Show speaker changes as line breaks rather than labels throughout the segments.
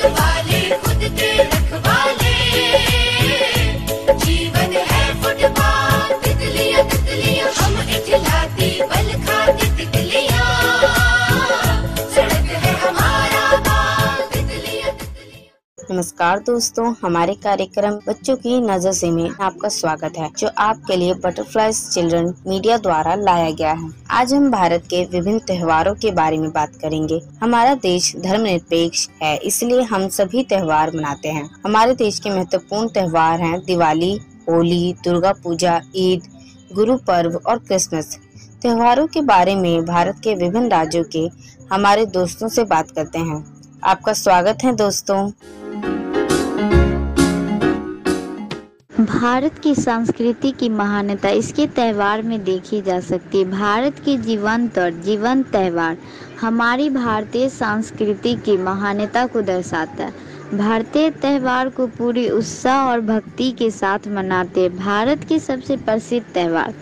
वाले खुद के रखवाले, जीवन है फुटबॉल, तितलियां तितलियां हम इठलाती बल खाती तितलियां, सड़क है हमारा बाल, तितलियां तितलियां।
नमस्कार दोस्तों, हमारे कार्यक्रम बच्चों की नजर से में आपका स्वागत है, जो आपके लिए बटरफ्लाईज चिल्ड्रन मीडिया द्वारा लाया गया है। आज हम भारत के विभिन्न त्योहारों के बारे में बात करेंगे। हमारा देश धर्मनिरपेक्ष है, इसलिए हम सभी त्योहार मनाते हैं। हमारे देश के महत्वपूर्ण त्योहार हैं दिवाली, होली, दुर्गा पूजा, ईद, गुरु पर्व और क्रिसमस। त्योहारों के बारे में भारत के विभिन्न राज्यों के हमारे दोस्तों से बात करते हैं। आपका स्वागत है दोस्तों।
भारत की संस्कृति की महानता इसके त्योहार में देखी जा सकती है। भारत के जीवंत और जीवंत त्योहार हमारी भारतीय संस्कृति की महानता को दर्शाता है। भारतीय त्योहार को पूरी उत्साह और भक्ति के साथ मनाते हैं। भारत के सबसे प्रसिद्ध त्योहार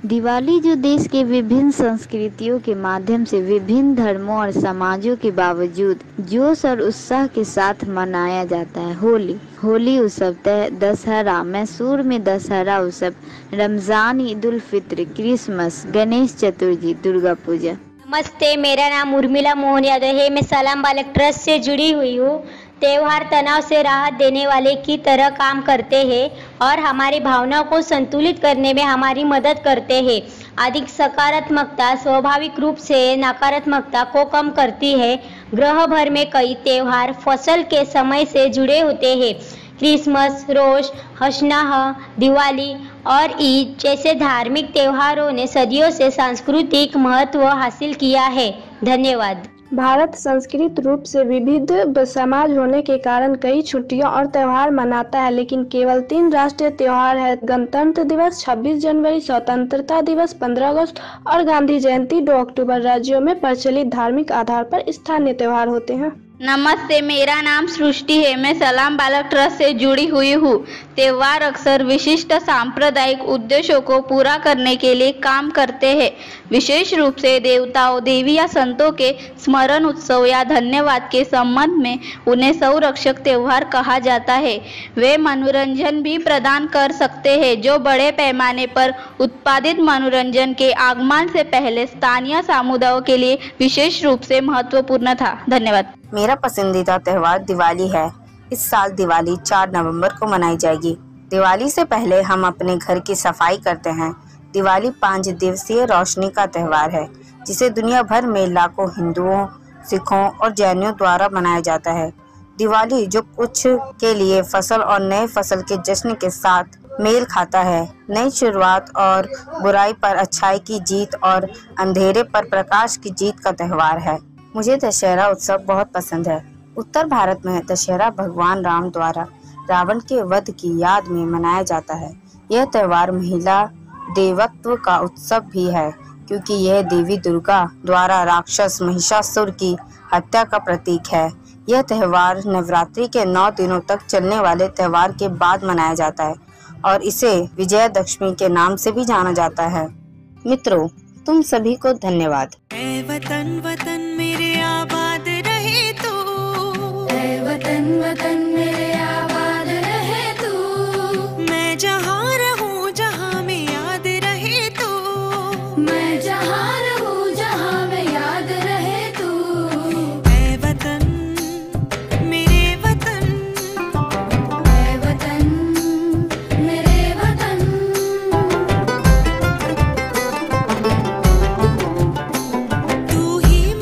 दिवाली जो देश के विभिन्न संस्कृतियों के माध्यम से विभिन्न धर्मों और समाजों के बावजूद जोश और उत्साह के साथ मनाया जाता है। होली उत्सव, दशहरा, मैसूर में दशहरा उत्सव, रमजान, ईद उल फित्र, क्रिसमस, गणेश चतुर्थी, दुर्गा पूजा।
नमस्ते, मेरा नाम उर्मिला मोहन यादव है। मैं सलाम बालक ट्रस्ट से जुड़ी हुई हूँ। त्योहार तनाव से राहत देने वाले की तरह काम करते हैं और हमारी भावनाओं को संतुलित करने में हमारी मदद करते हैं। अधिक सकारात्मकता स्वाभाविक रूप से नकारात्मकता को कम करती है। ग्रह भर में कई त्योहार फसल के समय से जुड़े होते हैं। क्रिसमस, रोश हशनाह, दिवाली और ईद जैसे धार्मिक त्योहारों ने सदियों से सांस्कृतिक महत्व हासिल किया है। धन्यवाद।
भारत सांस्कृतिक रूप से विविध समाज होने के कारण कई छुट्टियां और त्योहार मनाता है, लेकिन केवल 3 राष्ट्रीय त्योहार है: गणतंत्र दिवस 26 जनवरी, स्वतंत्रता दिवस 15 अगस्त और गांधी जयंती 2 अक्टूबर। राज्यों में प्रचलित धार्मिक आधार पर स्थानीय त्योहार होते हैं।
नमस्ते, मेरा नाम सृष्टि है। मैं सलाम बालक ट्रस्ट से जुड़ी हुई हूँ। त्योहार अक्सर विशिष्ट सांप्रदायिक उद्देश्यों को पूरा करने के लिए काम करते हैं। विशेष रूप से देवताओं, देवी या संतों के स्मरण उत्सव या धन्यवाद के संबंध में उन्हें संरक्षक त्योहार कहा जाता है। वे मनोरंजन भी प्रदान कर सकते हैं, जो बड़े पैमाने पर उत्पादित मनोरंजन के आगमन से पहले स्थानीय समुदायों के लिए विशेष रूप से महत्वपूर्ण था। धन्यवाद।
मेरा पसंदीदा त्योहार दिवाली है। इस साल दिवाली 4 नवंबर को मनाई जाएगी। दिवाली से पहले हम अपने घर की सफाई करते हैं। दिवाली 5 दिवसीय रोशनी का त्योहार है, जिसे दुनिया भर में लाखों हिंदुओं, सिखों और जैनियों द्वारा मनाया जाता है। दिवाली जो कुछ के लिए फसल और नए फसल के जश्न के साथ मेल खाता है, नई शुरुआत और बुराई पर अच्छाई की जीत और अंधेरे पर प्रकाश की जीत का त्योहार है। मुझे दशहरा उत्सव बहुत पसंद है। उत्तर भारत में दशहरा भगवान राम द्वारा रावण के वध की याद में मनाया जाता है। यह त्योहार महिला देवत्व का उत्सव भी है, क्योंकि यह देवी दुर्गा द्वारा राक्षस महिषासुर की हत्या का प्रतीक है। यह त्योहार नवरात्रि के 9 दिनों तक चलने वाले त्योहार के बाद मनाया जाता है और इसे विजयादशमी के नाम से भी जाना जाता है। मित्रों, तुम सभी को धन्यवाद।
ऐ वतन वतन मेरे आबाद रहे तू, ऐ वतन वतन मेरे आबाद रहे तू, मैं जहाँ रहूँ जहाँ में याद रहे तू, मैं जहाँ रहूँ जहाँ में याद रहे तू, ऐ वतन मेरे वतन, ऐ वतन मेरे वतन। तू ही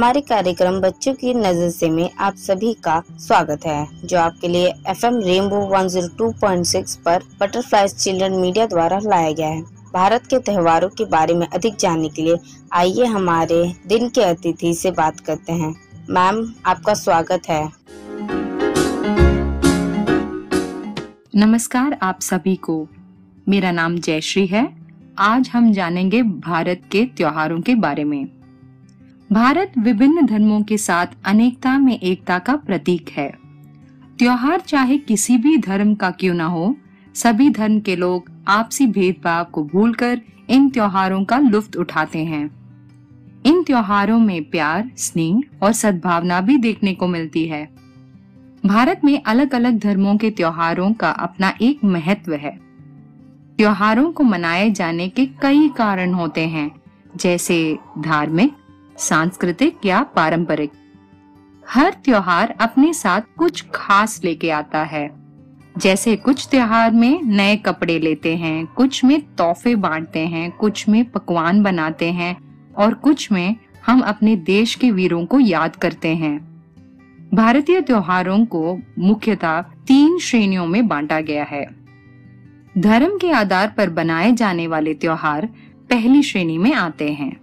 हमारे कार्यक्रम बच्चों की नजर से में आप सभी का स्वागत है, जो आपके लिए FM रेनबो 102.6 पर बटरफ्लाई चिल्ड्रन मीडिया द्वारा लाया गया है। भारत के त्योहारों के बारे में अधिक जानने के लिए आइए हमारे दिन के अतिथि से बात करते हैं। मैम, आपका स्वागत है।
नमस्कार आप सभी को, मेरा नाम जयश्री है। आज हम जानेंगे भारत के त्योहारों के बारे में। भारत विभिन्न धर्मों के साथ अनेकता में एकता का प्रतीक है। त्योहार चाहे किसी भी धर्म का क्यों न हो, सभी धर्म के लोग आपसी भेदभाव को भूलकर इन त्योहारों का लुत्फ उठाते हैं। इन त्योहारों में प्यार, स्नेह और सद्भावना भी देखने को मिलती है। भारत में अलग अलग धर्मों के त्योहारों का अपना एक महत्व है। त्योहारों को मनाए जाने के कई कारण होते हैं, जैसे धार्मिक, सांस्कृतिक या पारंपरिक। हर त्योहार अपने साथ कुछ खास लेके आता है। जैसे कुछ त्योहार में नए कपड़े लेते हैं, कुछ में तोहफे बांटते हैं, कुछ में पकवान बनाते हैं और कुछ में हम अपने देश के वीरों को याद करते हैं। भारतीय त्योहारों को मुख्यतः 3 श्रेणियों में बांटा गया है। धर्म के आधार पर बनाए जाने वाले त्योहार पहली श्रेणी में आते हैं।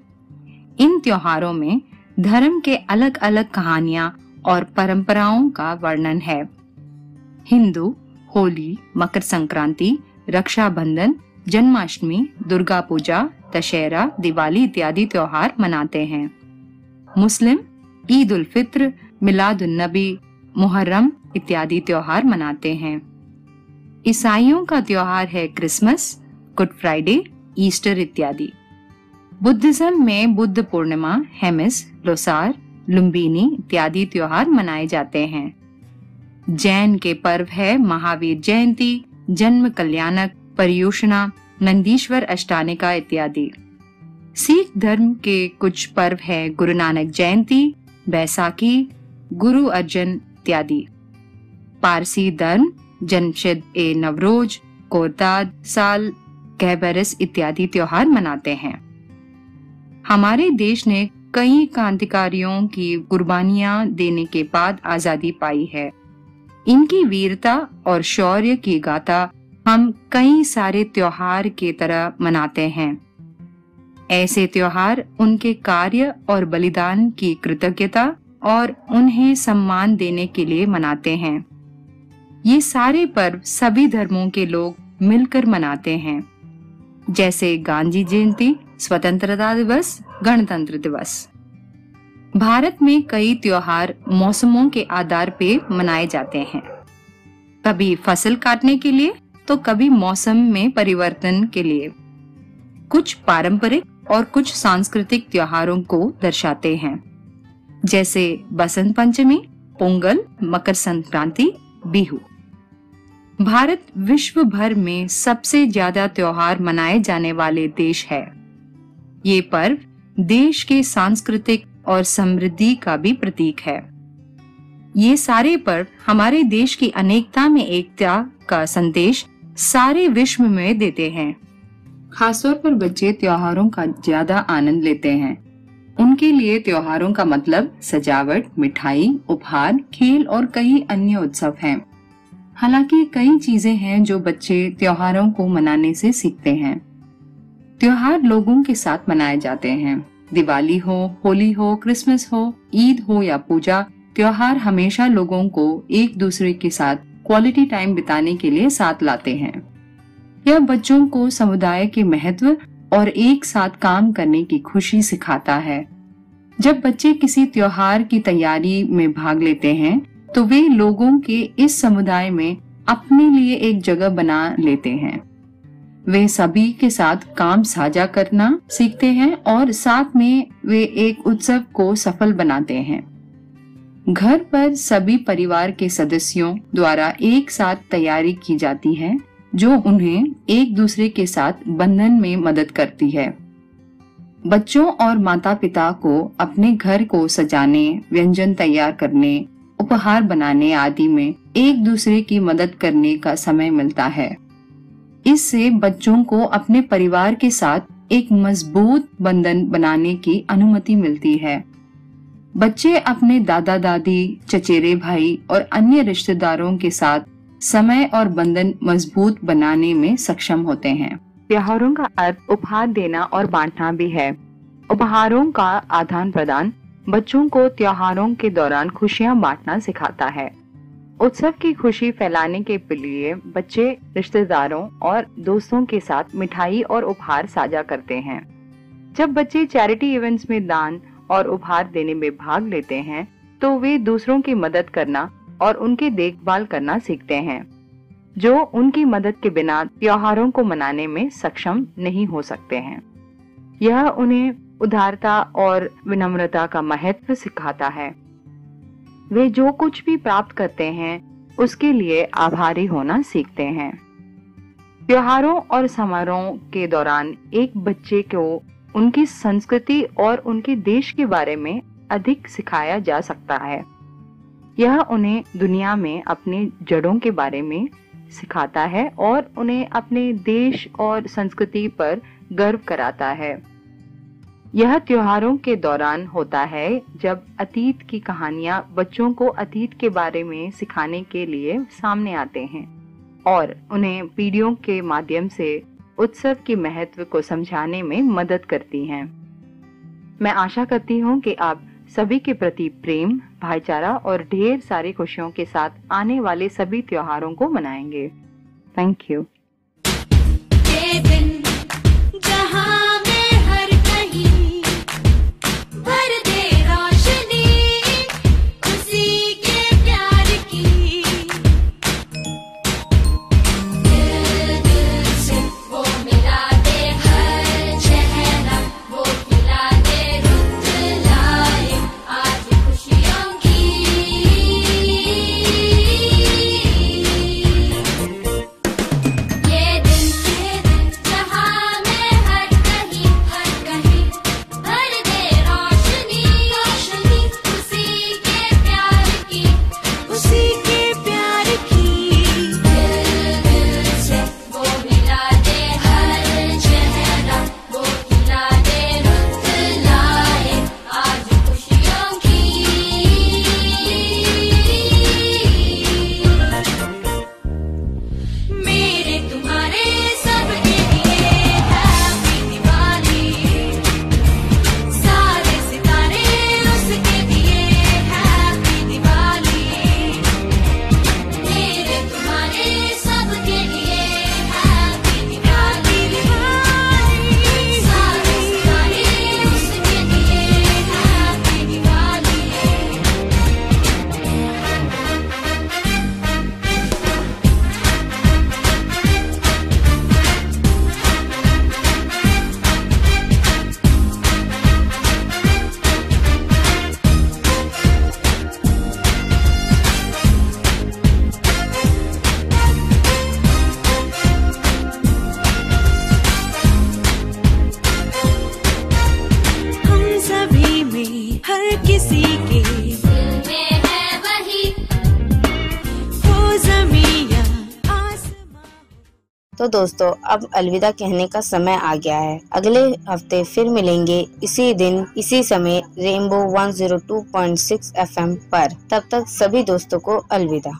इन त्योहारों में धर्म के अलग अलग कहानियां और परंपराओं का वर्णन है। हिंदू होली, मकर संक्रांति, रक्षाबंधन, जन्माष्टमी, दुर्गा पूजा, दशहरा, दिवाली इत्यादि त्योहार मनाते हैं। मुस्लिम ईद उल फित्र, मिलाद उन नबी, मुहर्रम इत्यादि त्योहार मनाते हैं। ईसाइयों का त्योहार है क्रिसमस, गुड फ्राइडे, ईस्टर इत्यादि। बुद्धिज्म में बुद्ध पूर्णिमा, हेमिस, लोसार, लुम्बिनी इत्यादि त्योहार मनाए जाते हैं। जैन के पर्व है महावीर जयंती, जन्म कल्याणक, पर्युषणा, नंदीश्वर अष्टानिका इत्यादि। सिख धर्म के कुछ पर्व है गुरु नानक जयंती, बैसाखी, गुरु अर्जन इत्यादि। पारसी धर्म जमशेद ए नवरोज, कोरताद, साल, कहबरस इत्यादि त्योहार मनाते हैं। हमारे देश ने कई क्रांतिकारियों की कुर्बानियां देने के बाद आजादी पाई है। इनकी वीरता और शौर्य की गाथा हम कई सारे त्योहार के तरह मनाते हैं। ऐसे त्योहार उनके कार्य और बलिदान की कृतज्ञता और उन्हें सम्मान देने के लिए मनाते हैं। ये सारे पर्व सभी धर्मों के लोग मिलकर मनाते हैं, जैसे गांधी जयंती, स्वतंत्रता दिवस, गणतंत्र दिवस। भारत में कई त्योहार मौसमों के आधार पे मनाए जाते हैं। कभी फसल काटने के लिए तो कभी मौसम में परिवर्तन के लिए। कुछ पारंपरिक और कुछ सांस्कृतिक त्योहारों को दर्शाते हैं, जैसे बसंत पंचमी, पोंगल, मकर संक्रांति, बिहू। भारत विश्व भर में सबसे ज्यादा त्योहार मनाए जाने वाले देश है। ये पर्व देश के सांस्कृतिक और समृद्धि का भी प्रतीक है। ये सारे पर्व हमारे देश की अनेकता में एकता का संदेश सारे विश्व में देते हैं। खासतौर पर बच्चे त्योहारों का ज्यादा आनंद लेते हैं। उनके लिए त्योहारों का मतलब सजावट, मिठाई, उपहार, खेल और कई अन्य उत्सव हैं। हालांकि कई चीजें हैं जो बच्चे त्योहारों को मनाने से सीखते हैं। त्योहार लोगों के साथ मनाए जाते हैं। दिवाली हो, होली हो, क्रिसमस हो, ईद हो या पूजा, त्योहार हमेशा लोगों को एक दूसरे के साथ क्वालिटी टाइम बिताने के लिए साथ लाते हैं। यह बच्चों को समुदाय के महत्व और एक साथ काम करने की खुशी सिखाता है। जब बच्चे किसी त्योहार की तैयारी में भाग लेते हैं तो वे लोगों के इस समुदाय में अपने लिए एक जगह बना लेते हैं। वे सभी के साथ काम साझा करना सीखते हैं और साथ में वे एक उत्सव को सफल बनाते हैं। घर पर सभी परिवार के सदस्यों द्वारा एक साथ तैयारी की जाती है, जो उन्हें एक दूसरे के साथ बंधन में मदद करती है। बच्चों और माता पिता को अपने घर को सजाने, व्यंजन तैयार करने, उपहार बनाने आदि में एक दूसरे की मदद करने का समय मिलता है। इससे बच्चों को अपने परिवार के साथ एक मजबूत बंधन बनाने की अनुमति मिलती है। बच्चे अपने दादा दादी, चचेरे भाई और अन्य रिश्तेदारों के साथ समय और बंधन मजबूत बनाने में सक्षम होते हैं। त्योहारों का अर्थ उपहार देना और बांटना भी है। उपहारों का आदान प्रदान बच्चों को त्योहारों के दौरान खुशियां बांटना सिखाता है। उत्सव की खुशी फैलाने के लिए बच्चे रिश्तेदारों और दोस्तों के साथ मिठाई और उपहार साझा करते हैं। जब बच्चे चैरिटी इवेंट्स में दान और उपहार देने में भाग लेते हैं तो वे दूसरों की मदद करना और उनकी देखभाल करना सीखते हैं, जो उनकी मदद के बिना त्योहारों को मनाने में सक्षम नहीं हो सकते हैं। यह उन्हें उदारता और विनम्रता का महत्व सिखाता है। वे जो कुछ भी प्राप्त करते हैं उसके लिए आभारी होना सीखते हैं। त्योहारों और समारोहों के दौरान एक बच्चे को उनकी संस्कृति और उनके देश के बारे में अधिक सिखाया जा सकता है। यह उन्हें दुनिया में अपने जड़ों के बारे में सिखाता है और उन्हें अपने देश और संस्कृति पर गर्व कराता है। यह त्योहारों के दौरान होता है जब अतीत की कहानियां बच्चों को अतीत के बारे में सिखाने के लिए सामने आते हैं और उन्हें पीढ़ियों के माध्यम से उत्सव के महत्व को समझाने में मदद करती हैं। मैं आशा करती हूँ कि आप सभी के प्रति प्रेम, भाईचारा और ढेर सारी खुशियों के साथ आने वाले सभी त्योहारों को मनाएंगे। Thank you.
तो दोस्तों अब अलविदा कहने का समय आ गया है। अगले हफ्ते फिर मिलेंगे इसी दिन इसी समय रेनबो 102.6 FM पर। तब तक सभी दोस्तों को अलविदा।